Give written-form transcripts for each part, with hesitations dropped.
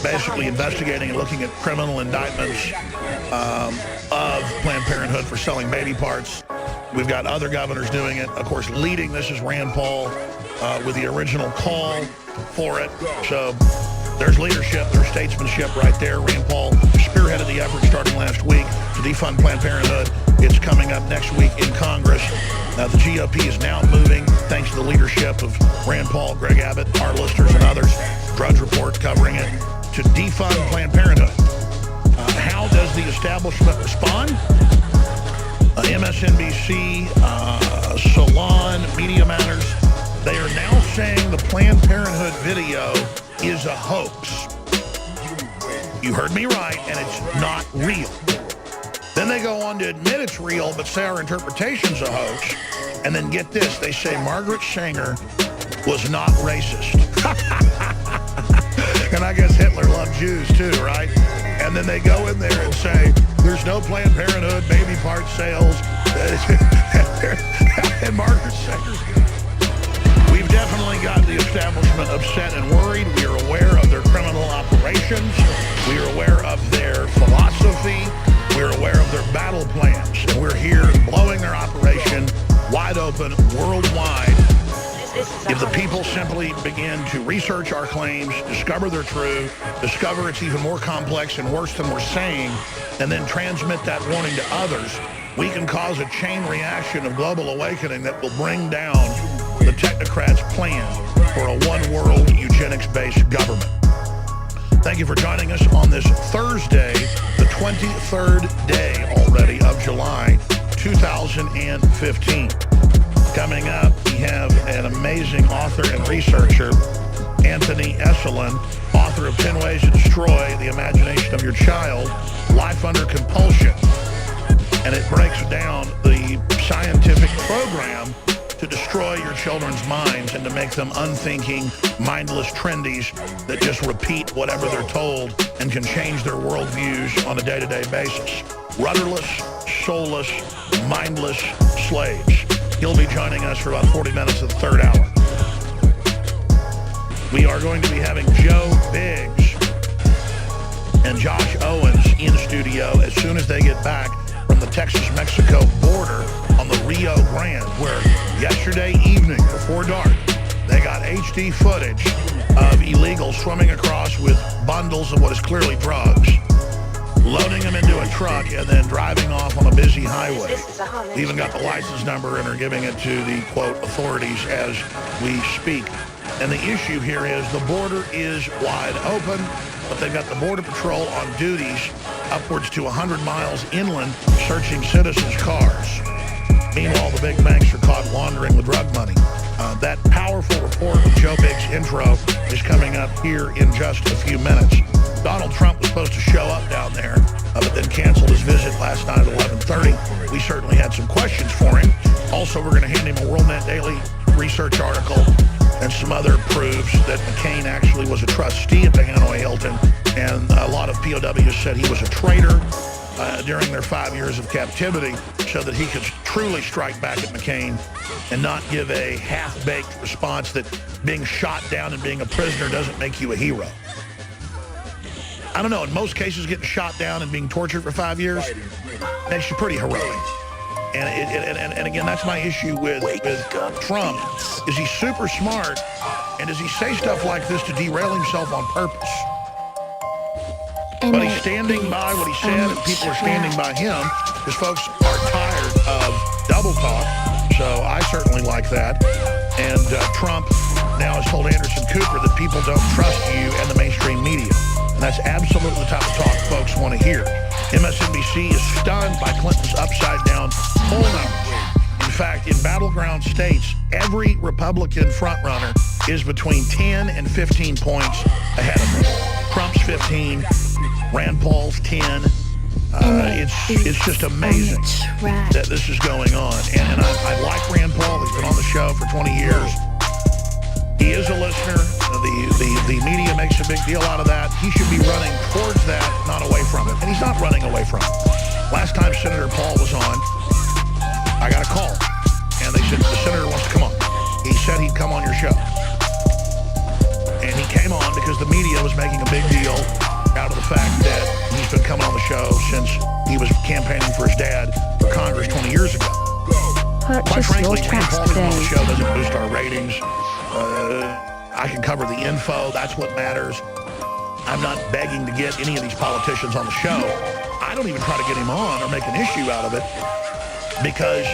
basically investigating and looking at criminal indictments of Planned Parenthood for selling baby parts. We've got other governors doing it. Of course, leading this is Rand Paul with the original call for it. So there's leadership, there's statesmanship right there. Rand Paul spearheaded the effort starting last week to defund Planned Parenthood. It's coming up next week in Congress. The GOP is now moving, thanks to the leadership of Rand Paul, Greg Abbott, our listeners, and others. Drudge Report covering it, to defund Planned Parenthood. How does the establishment respond? MSNBC, Salon, Media Matters, they are now saying the Planned Parenthood video is a hoax. You heard me right, and it's not real. Then they go on to admit it's real, but say our interpretation's a hoax. And then get this, they say Margaret Sanger was not racist. And I guess Hitler loved Jews too, right? And then they go in there and say, there's no Planned Parenthood baby part sales. And Margaret Sanger's good. We've definitely got the establishment upset and worried. We are aware of their criminal operations. We are aware of their philosophy. We're aware of their battle plans. And we're here blowing their operation wide open worldwide. If the people simply begin to research our claims, discover they're true, discover it's even more complex and worse than we're saying, and then transmit that warning to others, we can cause a chain reaction of global awakening that will bring down the technocrats' plan for a one-world eugenics-based government. Thank you for joining us on this Thursday, the 23rd day already of July 2015. Coming up, we have an amazing author and researcher, Anthony Esolen, author of 10 Ways to Destroy the Imagination of Your Child, Life Under Compulsion. And it breaks down the scientific program to destroy your children's minds and to make them unthinking, mindless trendies that just repeat whatever they're told and can change their worldviews on a day-to-day basis. Rudderless, soulless, mindless slaves. He'll be joining us for about 40 minutes of the third hour. We are going to be having Joe Biggs and Josh Owens in studio as soon as they get back from the Texas-Mexico border on the Rio Grande, where yesterday evening before dark, they got HD footage of illegals swimming across with bundles of what is clearly drugs, loading them into a truck, and then driving off on a busy highway. They even got the license number and are giving it to the, quote, authorities as we speak. And the issue here is the border is wide open, but they've got the Border Patrol on duties upwards to 100 miles inland searching citizens' cars. Meanwhile, the big banks are caught laundering the drug money. That powerful report with Joe Biggs' intro is coming up here in just a few minutes. Donald Trump was supposed to show up down there, but then canceled his visit last night at 11:30. We certainly had some questions for him. Also, we're going to hand him a WorldNet Daily research article and some other proofs that McCain actually was a trustee at the Hanoi Hilton, and a lot of POWs said he was a traitor during their 5 years of captivity so that he could truly strike back at McCain and not give a half-baked response that being shot down and being a prisoner doesn't make you a hero. I don't know, in most cases getting shot down and being tortured for 5 years makes you pretty heroic. And again, that's my issue with Trump, is he's super smart, and does he say stuff like this to derail himself on purpose? But he's standing by what he said, and people are standing by him, because folks are tired of double talk, so I certainly like that. And Trump now has told Anderson Cooper that people don't trust you and the mainstream media. And that's absolutely the type of talk folks want to hear. MSNBC is stunned by Clinton's upside-down poll numbers. In fact, in battleground states, every Republican frontrunner is between 10 and 15 points ahead of them. Trump's 15, Rand Paul's 10. It's just amazing that this is going on. And I like Rand Paul. He's been on the show for 20 years. He is a listener. The media makes a big deal out of that. He should be running towards that, not away from it. And he's not running away from it. Last time Senator Paul was on, I got a call. And they said, the senator wants to come on. He said he'd come on your show. And he came on because the media was making a big deal out of the fact that he's been coming on the show since he was campaigning for his dad for Congress 20 years ago. Quite frankly, Rand Paul being on the show doesn't boost our ratings. I can cover the info. That's what matters. I'm not begging to get any of these politicians on the show. I don't even try to get him on or make an issue out of it because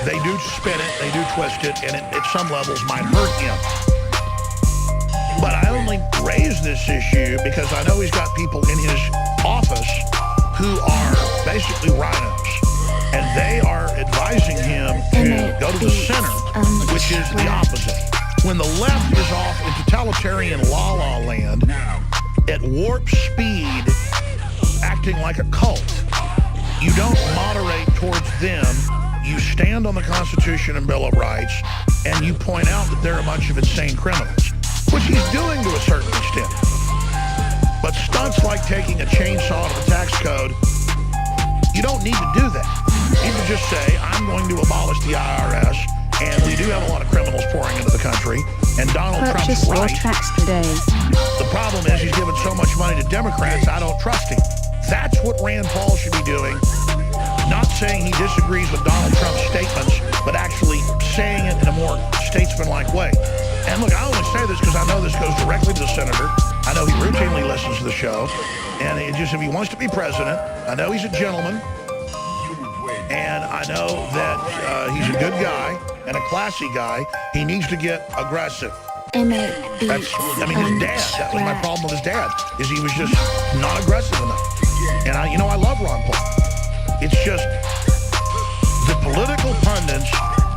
they do spin it, they do twist it, and it, at some levels might hurt him. But I only raise this issue because I know he's got people in his office who are basically rhinos, and they are advising him to go to the center, which is the opposite. When the left is off in totalitarian la-la land, at warp speed, acting like a cult, you don't moderate towards them. You stand on the Constitution and Bill of Rights, and you point out that they're a bunch of insane criminals, which he's doing to a certain extent. But stunts like taking a chainsaw to the tax code, you don't need to do that. You can just say, I'm going to abolish the IRS, and we do have a lot of criminals pouring into the country, and Donald Trump's right. The problem is he's given so much money to Democrats, I don't trust him. That's what Rand Paul should be doing. Not saying he disagrees with Donald Trump's statements, but actually saying it in a more statesman-like way. And look, I only say this because I know this goes directly to the senator. I know he routinely listens to the show. And it just, if he wants to be president, I know he's a gentleman. And I know that he's a good guy and a classy guy. He needs to get aggressive. I mean, his dad, that was my problem with his dad, is he was just not aggressive enough. And I love Ron Paul. It's just the political pundits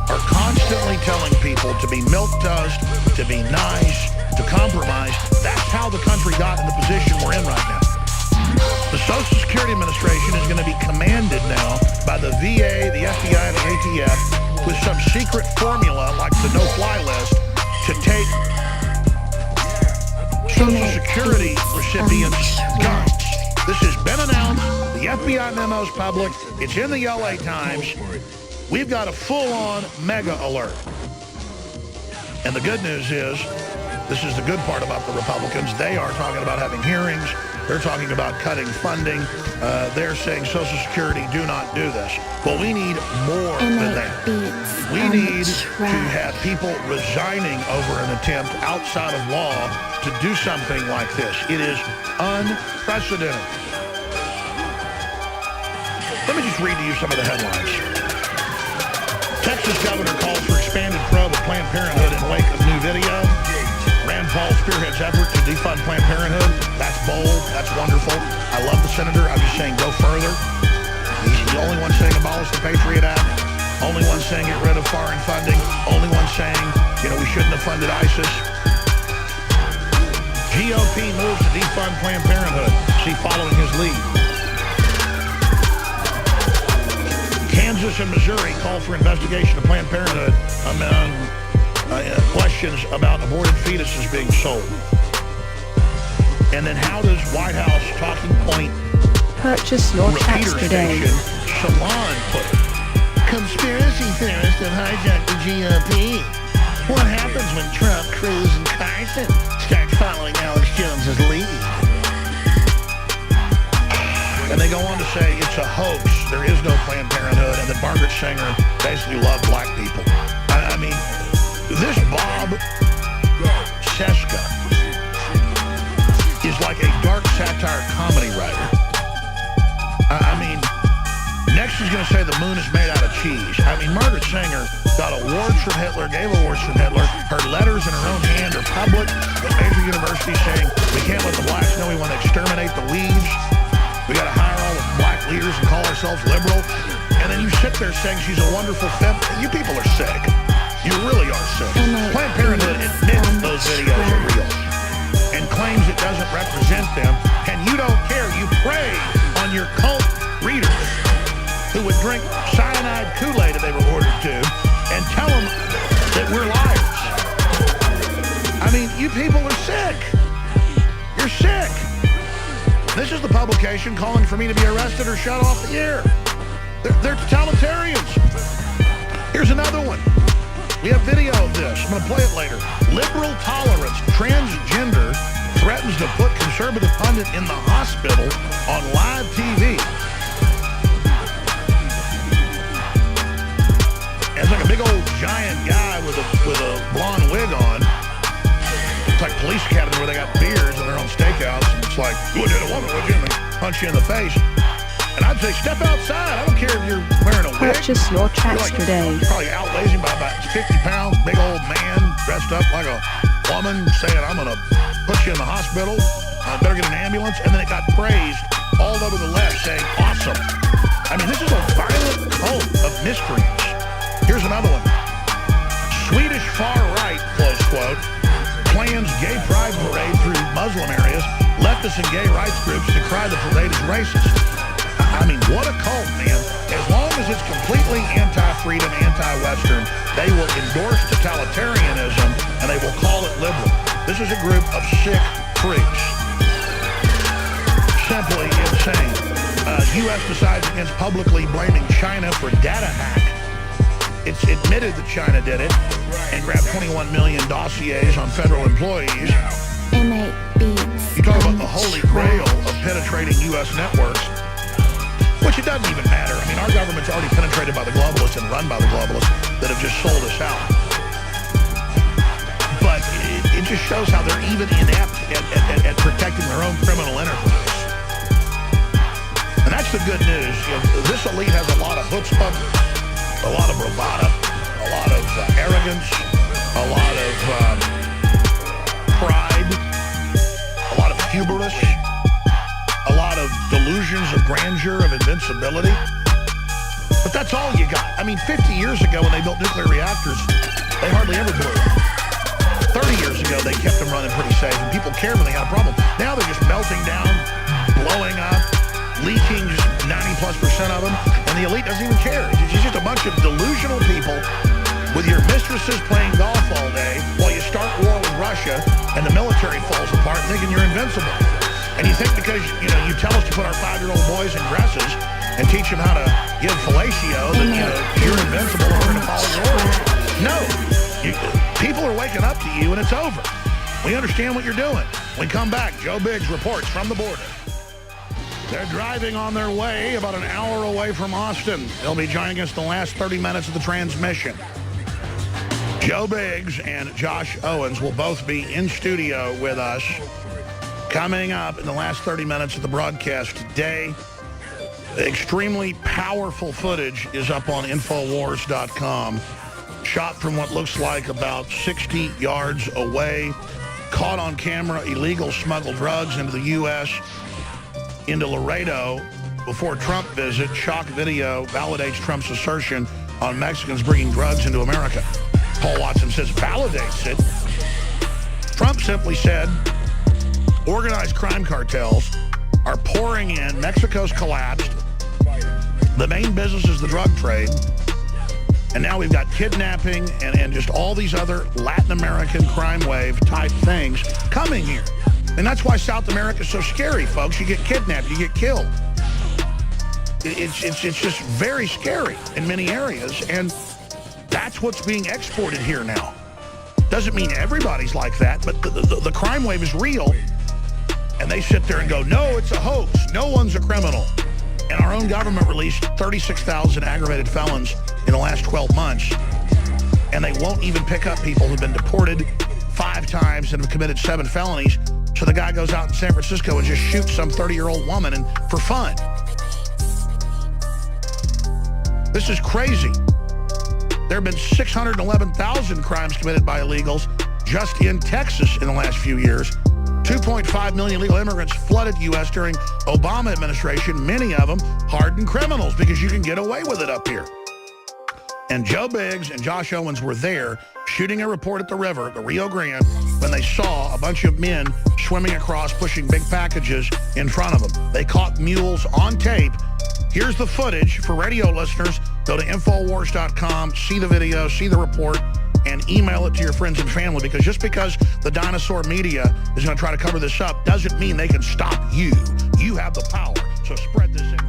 are constantly telling people to be milquetoast, to be nice, to compromise. That's how the country got in the position we're in right now. The Social Security Administration is going to be commanded now by the VA, the FBI, and the ATF with some secret formula like the no-fly list to take Social Security recipients' guns. This has been announced. The FBI memo's public. It's in the LA Times. We've got a full-on mega alert. And the good news is, this is the good part about the Republicans, they are talking about having hearings. They're talking about cutting funding. They're saying Social Security, do not do this. But we need more than that. We need to have people resigning over an attempt outside of law to do something like this. It is unprecedented. Let me just read to you some of the headlines. Texas governor calls for expanded probe of Planned Parenthood in wake of new video. Rand Paul spearheads effort to defund Planned Parenthood. That's bold. That's wonderful. I love the senator. I'm just saying go further. He's the only one saying abolish the Patriot Act. Only one saying get rid of foreign funding. Only one saying, we shouldn't have funded ISIS. GOP moves to defund Planned Parenthood. See, following his lead. Kansas and Missouri call for investigation of Planned Parenthood among questions about aborted fetuses being sold. And then how does White House talking point purchase your tracks today? Shalon put it. Conspiracy theorists have hijacked the GOP. What happens when Trump, Cruz, and Carson start following Alex Jones's lead? And they go on to say it's a hoax. There is no Planned Parenthood, and that Margaret Sanger basically loved black people. I mean, this Bob Cesca is like a dark satire comedy writer. I mean, next he's going to say the moon is made out of cheese. I mean, Margaret Sanger got awards from Hitler, gave awards from Hitler. Her letters in her own hand are public at major universities saying we can't let the blacks know we want to exterminate the weeds. We got to hire all the black leaders and call ourselves liberal. And then you sit there saying she's a wonderful feminist. You people are sick. You really are sick. Planned Parenthood admits those videos are real and claims it doesn't represent them. And you don't care. You prey on your cult readers who would drink cyanide Kool-Aid if they were ordered to and tell them that we're liars. I mean, you people are sick. You're sick. This is the publication calling for me to be arrested or shut off the air. They're totalitarians. Here's another one. We have video of this. I'm going to play it later. Liberal tolerance, transgender threatens to put conservative pundit in the hospital on live TV. It's like a big old giant guy with a blonde wig on. It's like Police Academy where they got beards and they're on stakeouts. And it's like, you would hit a woman, would you? And they punch you in the face. And I'd say, step outside. I don't care if you're wearing a wig. Purchase your tracks today. You're probably outweighs him by about 50 pounds. Big old man dressed up like a woman saying, I'm going to put you in the hospital. I better get an ambulance. And then it got praised all over the left saying, awesome. I mean, this is a violent cult of miscreants. Here's another one. Swedish far right, close quote, plans gay pride parade through Muslim areas. Leftists and gay rights groups decry the parade as racist. I mean, what a cult, man. As long as it's completely anti-freedom, anti-Western, they will endorse totalitarianism and they will call it liberal. This is a group of sick freaks. Simply insane. U.S. decides against publicly blaming China for data hack. It's admitted that China did it and grabbed 21 million dossiers on federal employees. You talk about the holy grail of penetrating U.S. networks, which it doesn't even matter. I mean, our government's already penetrated by the globalists and run by the globalists that have just sold us out. But it just shows how they're even inept at protecting their own criminal enterprise. And that's the good news. You know, this elite has a lot of chutzpah, a lot of bravado, a lot of arrogance, a lot of pride, a lot of hubris, a lot of delusions of grandeur, of invincibility. But that's all you got. I mean, 50 years ago when they built nuclear reactors, they hardly ever blew up. 30 years ago, they kept them running pretty safe, and people cared when they had a problem. Now they're just melting down, blowing up, leaking just 90+% of them, and the elite doesn't even care. It's just a bunch of delusional people with your mistresses playing golf all day while you start war with Russia and the military falls apart thinking you're invincible. And you think because, you know, you tell us to put our 5-year-old boys in dresses and teach them how to give fellatio that, you know, you're invincible and we're going to follow your orders. No. People are waking up to you and it's over. We understand what you're doing. When we come back, Joe Biggs reports from the border. They're driving on their way about an hour away from Austin. They'll be joining us the last 30 minutes of the transmission. Joe Biggs and Josh Owens will both be in studio with us coming up in the last 30 minutes of the broadcast today. Extremely powerful footage is up on Infowars.com. Shot from what looks like about 60 yards away. Caught on camera, illegal smuggled drugs into the U.S., into Laredo before Trump visit. Shock video validates Trump's assertion on Mexicans bringing drugs into America. Paul Watson says validates it. Trump simply said organized crime cartels are pouring in. Mexico's collapsed. The main business is the drug trade. And now we've got kidnapping and just all these other Latin American crime wave type things coming here. And that's why South America is so scary, folks. You get kidnapped, you get killed. It's just very scary in many areas, and that's what's being exported here now. Doesn't mean everybody's like that, but the crime wave is real, and they sit there and go, no, it's a hoax. No one's a criminal. And our own government released 36,000 aggravated felons in the last 12 months, and they won't even pick up people who've been deported 5 times and have committed 7 felonies. So the guy goes out in San Francisco and just shoots some 30-year-old woman and for fun. This is crazy. There have been 611,000 crimes committed by illegals just in Texas in the last few years. 2.5 million illegal immigrants flooded the U.S. during Obama administration, many of them hardened criminals because you can get away with it up here. And Joe Biggs and Josh Owens were there shooting a report at the river, the Rio Grande, when they saw a bunch of men swimming across, pushing big packages in front of them. They caught mules on tape. Here's the footage for radio listeners. Go to Infowars.com, see the video, see the report, and email it to your friends and family, because just because the dinosaur media is going to try to cover this up doesn't mean they can stop you. You have the power, so spread this information.